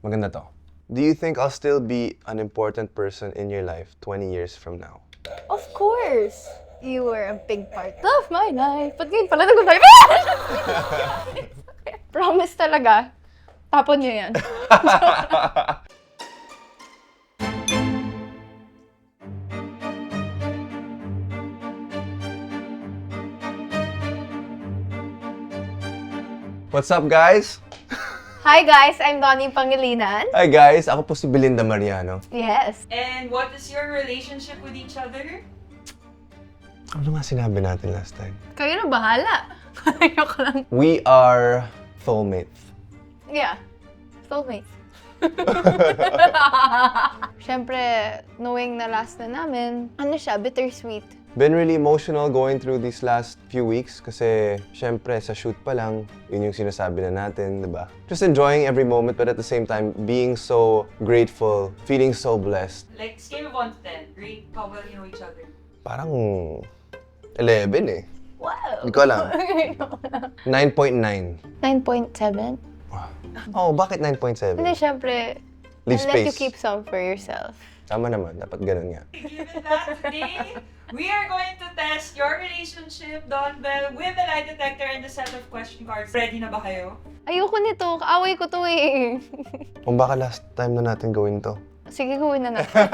Maganda to. Do you think I'll still be an important person in your life 20 years from now? Of course! You were a big part of my life. Ba't ngayon pala nag-live? Promise talaga. Tapon niyo yan. What's up, guys? Hi guys, I'm Donnie Pangilinan. Hi, guys. Ako po si Belinda Mariano. Yes. And what is your relationship with each other? Ano nga sinabi natin last time? Kayo na bahala. Ayoko lang. We are soulmates. Yeah. Soulmates. Siyempre, knowing na last na namin, ano siya, bittersweet. Been really emotional going through these last few weeks kasi syempre sa shoot pa lang, yun yung sinasabi na natin, di ba? Just enjoying every moment but at the same time being so grateful, feeling so blessed. Like, scale of 1 to 10, rate how well you know each other. Parang 11 eh. Wow. Hindi ko alam. 9.9. 9.7? Oh, bakit 9.7? Hindi, syempre, Leave I'll let you space. keep some for yourself. Tama naman, dapat ganun nga. Given that today, we are going to test your relationship, Don Bell, with the lie detector and the set of question cards. Ready na ba kayo? Ayoko nito, kaaway ko to eh. Kung baka last time na natin gawin to. Sige, gawin na natin.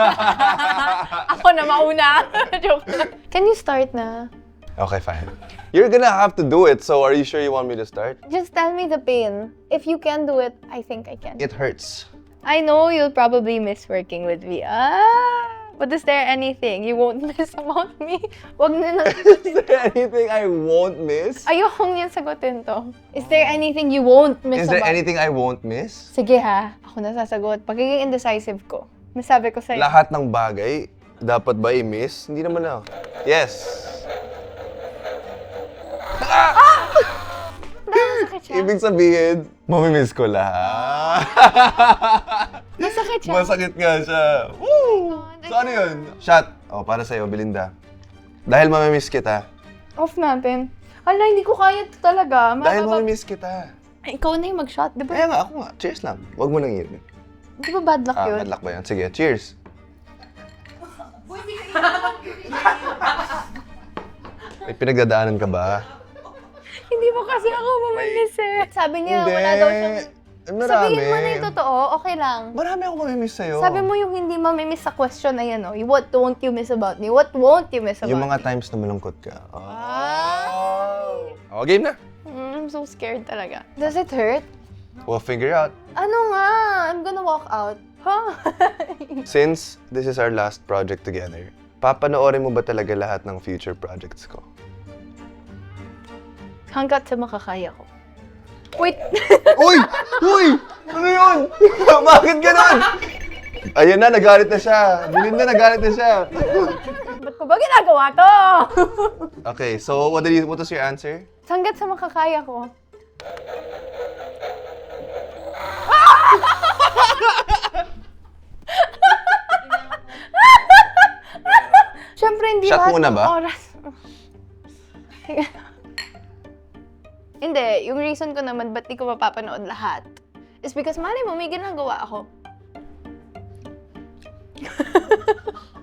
Ako na mauna. Joke lang. Can you start na? Okay, fine. You're gonna have to do it, so are you sure you want me to start? Just tell me the pain. If you can do it, I think I can. It hurts. I know you'll probably miss working with me. But is there anything you won't miss about me? Wag na lang. Is there anything I won't miss? Ayokong yan sagutin to. Is there anything you won't miss Is there about anything I won't miss? Sige ha, ako na sasagot. Pagiging indecisive ko. Nasabi ko sa'yo. Lahat ng bagay, dapat ba i-miss? Hindi naman na. Yes! Masakit siya. Ibig sabihin, mamimiss ko lahat. Masakit siya. Masakit nga siya. Woo! So ano yun? Shot. Oh, para sa'yo, Belinda. Dahil mamimiss kita. Off natin. Ala, hindi ko kaya ito talaga. Dahil mamimiss kita. Ay, ikaw na yung mag-shot, di ba? Kaya nga, ako nga. Cheers lang. Huwag mo nang irin. Di ba bad luck yun? Bad luck ba yan? Sige, cheers. May pinagdadaanan ka ba? Hindi mo kasi ako mamimiss eh. Sabi niya, Hindi. wala daw siyang... Marami. Sabihin mo na yung totoo, okay lang. Marami ako mamimiss sa'yo. Sabi mo yung hindi mamimiss sa question na yan, oh. What don't you miss about me? What won't you miss about Yung me? mga times na malungkot ka. Ay! Oh, game na. I'm so scared talaga. Does it hurt? We'll figure out. Ano nga? I'm gonna walk out. Huh? Since this is our last project together, papanoorin mo ba talaga lahat ng future projects ko? Hanggat sa makakaya ko. Wait! Uy! Uy! Ano yun? Bakit ganun? Ayun na, nagalit na siya. Belinda, nagalit na siya. Ba't ko ba ginagawa to? Okay, so what was your answer? Hanggat sa makakaya ko. Siyempre, hindi Shot lahat muna ng ba? oras. Sige. Hindi, yung reason ko naman ba't di ko mapapanood lahat is because malay mo, may ginagawa ako.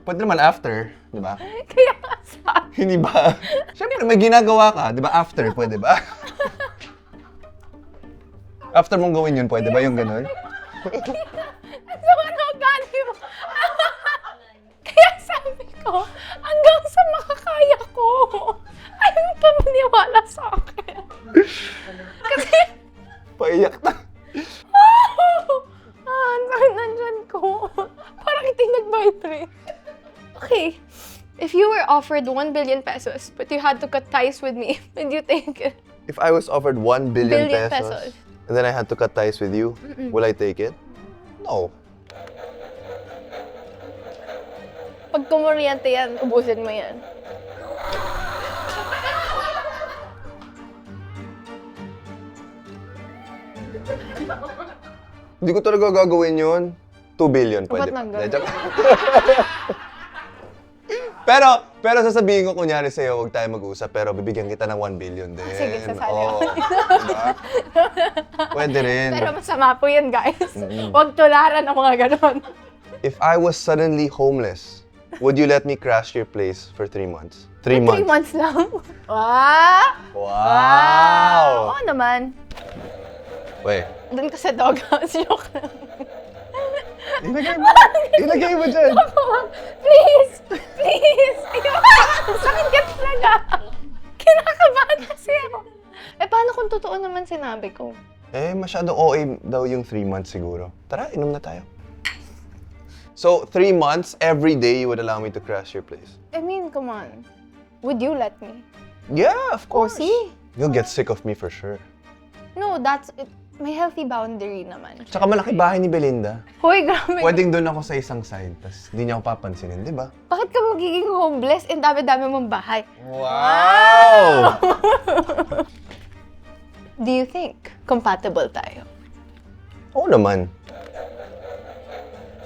Pwede naman after, di ba? Kaya nga sabi. Hindi ba? Siyempre, may ginagawa ka, di ba? After, pwede ba? After mong gawin yun, pwede ba yung ganun? Ang sama na ugali mo. Kaya sabi ko, hanggang sa makakaya ko. Ayaw pa maniwala sa akin. Kasi, Paiyak na. ang sakit ng tiyan ko. Parang hindi nag-vibrate. Okay, if you were offered 1 billion pesos, but you had to cut ties with me, would you take it? If I was offered 1 billion Billion pesos, pesos. and then I had to cut ties with you, will I take it? No. Pag kumuryente yan, ubusin mo yan. Hindi ko talaga gagawin yun. 2 billion, pwede Ba't pa. nang ganun? Joke. Pero, Pero sasabihin ko kunyari sa'yo, huwag tayo mag-usap, pero bibigyan kita ng 1 billion din. Sige, sasali Oo. ako. Diba? Pwede rin. Pero masama po yun, guys. Huwag tularan ang mga ganon. If I was suddenly homeless, would you let me crash your place for 3 months? 3 months. 3 months lang. Wow! Wow! Oo naman. Wait. Doon ka sa doghouse. Joke lang. Ilagay mo dyan. Please! Please! Sakit ka talaga. Kinakabahan kasi ako. Eh, paano kung totoo naman sinabi ko? Eh, masyadong OA daw yung 3 months siguro. Tara, inom na tayo. So, 3 months, every day you would allow me to crash your place? I mean, come on. Would you let me? Yeah, of Oh, course. see? You'll get sick of me for sure. No, that's... May healthy boundary naman. Tsaka malaki bahay ni Belinda. Hoy, grabe. Pwedeng doon ako sa isang side, tas hindi niya ako papansinin, di ba? Bakit ka magiging homeless? And dami-dami mong bahay. Wow! Do you think compatible tayo? Oo naman.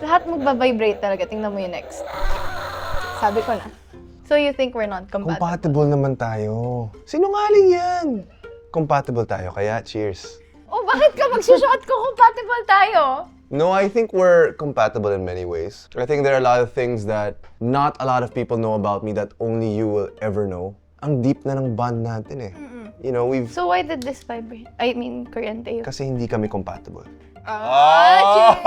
Lahat magbabibrate talaga. Tingnan mo yung next. Sabi ko na. So you think we're not compatible? Compatible naman tayo. Sinungaling yan. Compatible tayo, kaya cheers. Oh, bakit ka magsushot ko compatible tayo? No, I think we're compatible in many ways. I think there are a lot of things that not a lot of people know about me that only you will ever know. Ang deep na ng bond natin eh. You know, we've... So why did this vibrate? I mean, kuryente yun. Kasi hindi kami compatible. Ah,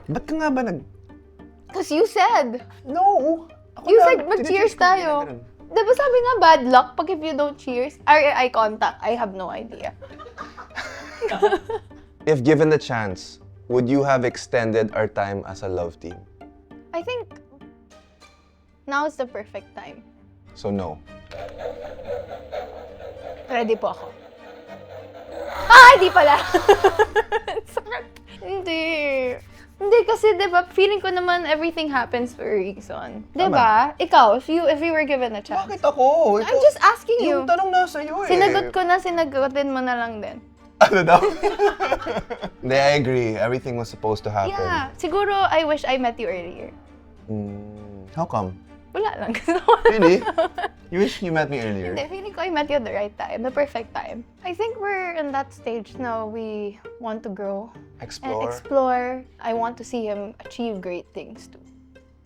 Ba't ka nga ba nag... Because you said. No! Ako You lang, said mag-cheers tine-cheers ko, tayo. ganun. Diba sabi nga bad luck pag if you don't cheers? Eye contact. I have no idea. If given the chance, would you have extended our time as a love team? I think now is the perfect time. So no. Ready po ako. Ah, hindi pala. Sakit. Hindi. Hindi kasi 'di ba feeling ko naman everything happens for a reason. 'Di ba? Ikaw, if you were given a chance. Bakit ako? I'm just asking you. Yung tanong nasa iyo eh. Sinagot ko na, sinagutin mo na lang din. Ano daw? Hindi, I agree. Everything was supposed to happen. Yeah. Siguro, I wish I met you earlier. How come? Wala lang. Really? You wish you met me earlier? Hindi, feeling ko I met you at the right time, the perfect time. I think we're in that stage now. We want to grow and Explore. explore. I want to see him achieve great things too,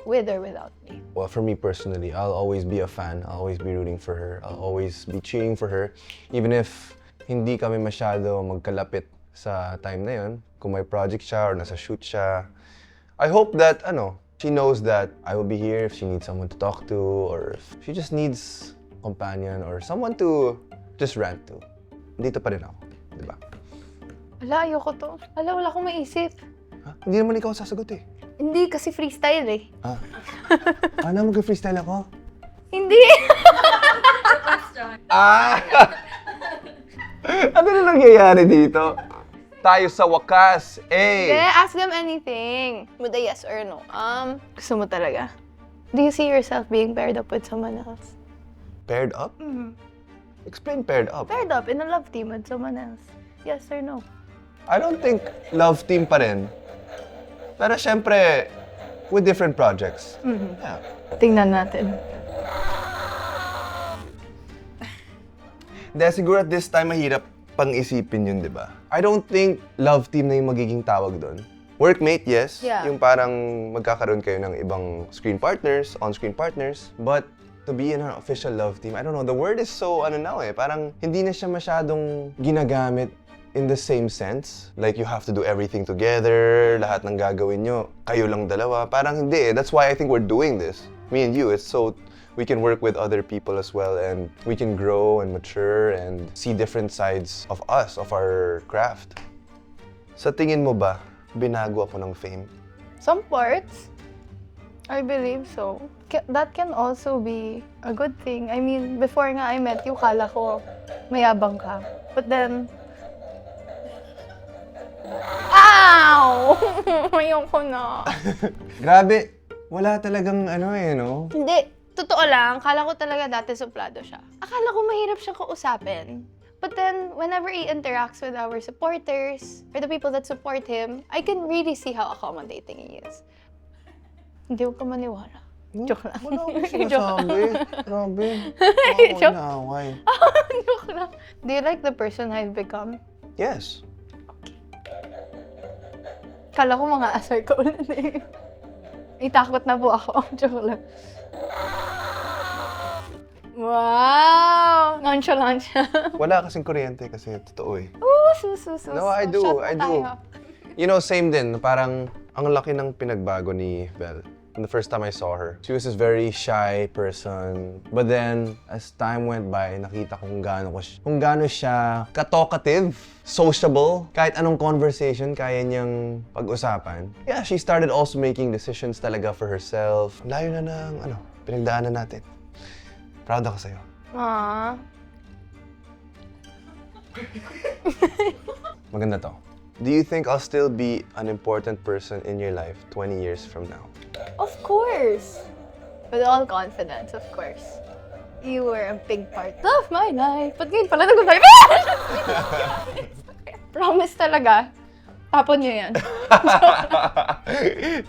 with or without me. Well, for me personally, I'll always be a fan. I'll always be rooting for her. I'll always be cheering for her. Even if hindi kami masyado magkalapit sa time na yun, kung may project siya or nasa shoot siya, I hope that, she knows that I will be here if she needs someone to talk to or if she just needs a companion or someone to just rant to. Dito pa rin ako, di ba? Wala, ayoko to. Wala akong maisip. Ha? Hindi naman ikaw sasagot eh. Hindi, kasi freestyle eh. Ano, mag-freestyle ako? Hindi! Ano na nangyayari dito? Tayo sa wakas, Hindi, eh! ask them anything. With a yes or no. Gusto mo talaga? Do you see yourself being paired up with someone else? Paired up? Explain paired up. Paired up in a love team with someone else. Yes or no? I don't think love team pa rin. Pero syempre, with different projects. Yeah. Tingnan natin. Dahil siguro at this time, mahirap pang isipin yun, di ba? I don't think love team na yung magiging tawag doon. Workmate, yes. Yeah. Yung parang magkakaroon kayo ng ibang screen partners, on-screen partners. But to be in an official love team, I don't know, the word is so now eh. Parang hindi na siya masyadong ginagamit in the same sense. Like you have to do everything together, lahat ng gagawin nyo, kayo lang dalawa. Parang hindi eh. That's why I think we're doing this. Me and you, it's so we can work with other people as well and we can grow and mature and see different sides of us, of our craft. Sa tingin mo ba, binago ako ng fame? Some parts, I believe so. That can also be a good thing. I mean, before nga I met you, kala ko mayabang ka. But then, ow! Ayoko na. Grabe, wala talagang no? Hindi. Totoo lang, kala ko talaga dati suplado siya. Akala ko mahirap siyang kausapin. But then, whenever he interacts with our supporters, or the people that support him, I can really see how accommodating he is. Hindi ko ka maniwala. Joke lang. Wala akong sinasabi. Grabe. Joke. Inaaway. Joke lang. Do you like the person I've become? Yes. Kala ko mga asar ko ulit eh. Itakot na po ako. Joke lang. Wow! Nonchalant siya. Wala kasing kuryente kasi totoo eh. Oo, sususus. No, I do. Shot na I do. tayo. You know, same din. Parang ang laki ng pinagbago ni Belle. The first time I saw her, she was this very shy person. But then, as time went by, nakita ko kung gaano siya ka-talkative, sociable. Kahit anong conversation, kaya niyang pag-usapan. Yeah, she started also making decisions talaga for herself. Layo na ng, pinagdaanan natin. Proud ako sa'yo. Aww. Maganda to. Do you think I'll still be an important person in your life 20 years from now? Of course. With all confidence, of course. You were a big part of my life. Ba't ngayon pala nag-vibe? Promise talaga. Tapon niyo yan.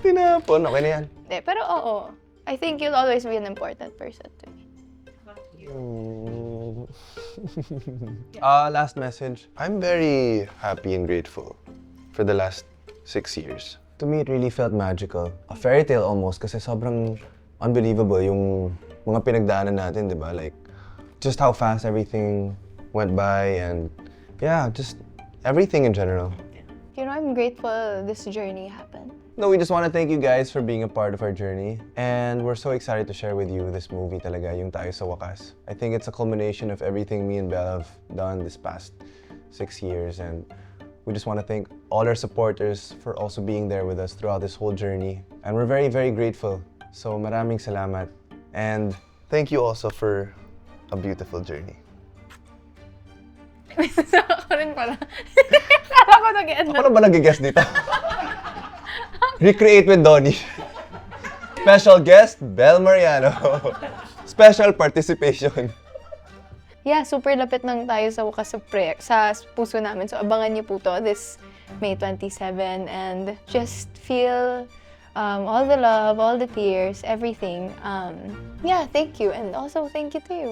Tinapon. Okay na yan. Hindi, pero oo. I think you'll always be an important person to me. Last message. I'm very happy and grateful for the last 6 years. To me, it really felt magical. A fairy tale almost kasi sobrang unbelievable yung mga pinagdaanan natin, di ba? Like, just how fast everything went by and yeah, just everything in general. You know, I'm grateful this journey happened. No, we just want to thank you guys for being a part of our journey. And we're so excited to share with you this movie talaga, yung Tayo sa Wakas. I think it's a culmination of everything me and Belle have done this past 6 years. And we just want to thank all our supporters for also being there with us throughout this whole journey. And we're very, very grateful. So maraming salamat. And thank you also for a beautiful journey. Ako rin pala. Kala ko nag-end Ako na ba nag-guest dito? Recreate with Donnie. Special guest, Belle Mariano. Special participation. Yeah, super lapit nang tayo sa wakas sa puso namin. So abangan niyo po to this May 27 and just feel all the love, all the tears, everything. Yeah, thank you. And also thank you to you.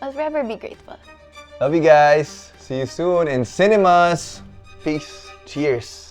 I'll forever be grateful. Love you guys. See you soon in cinemas. Peace. Cheers.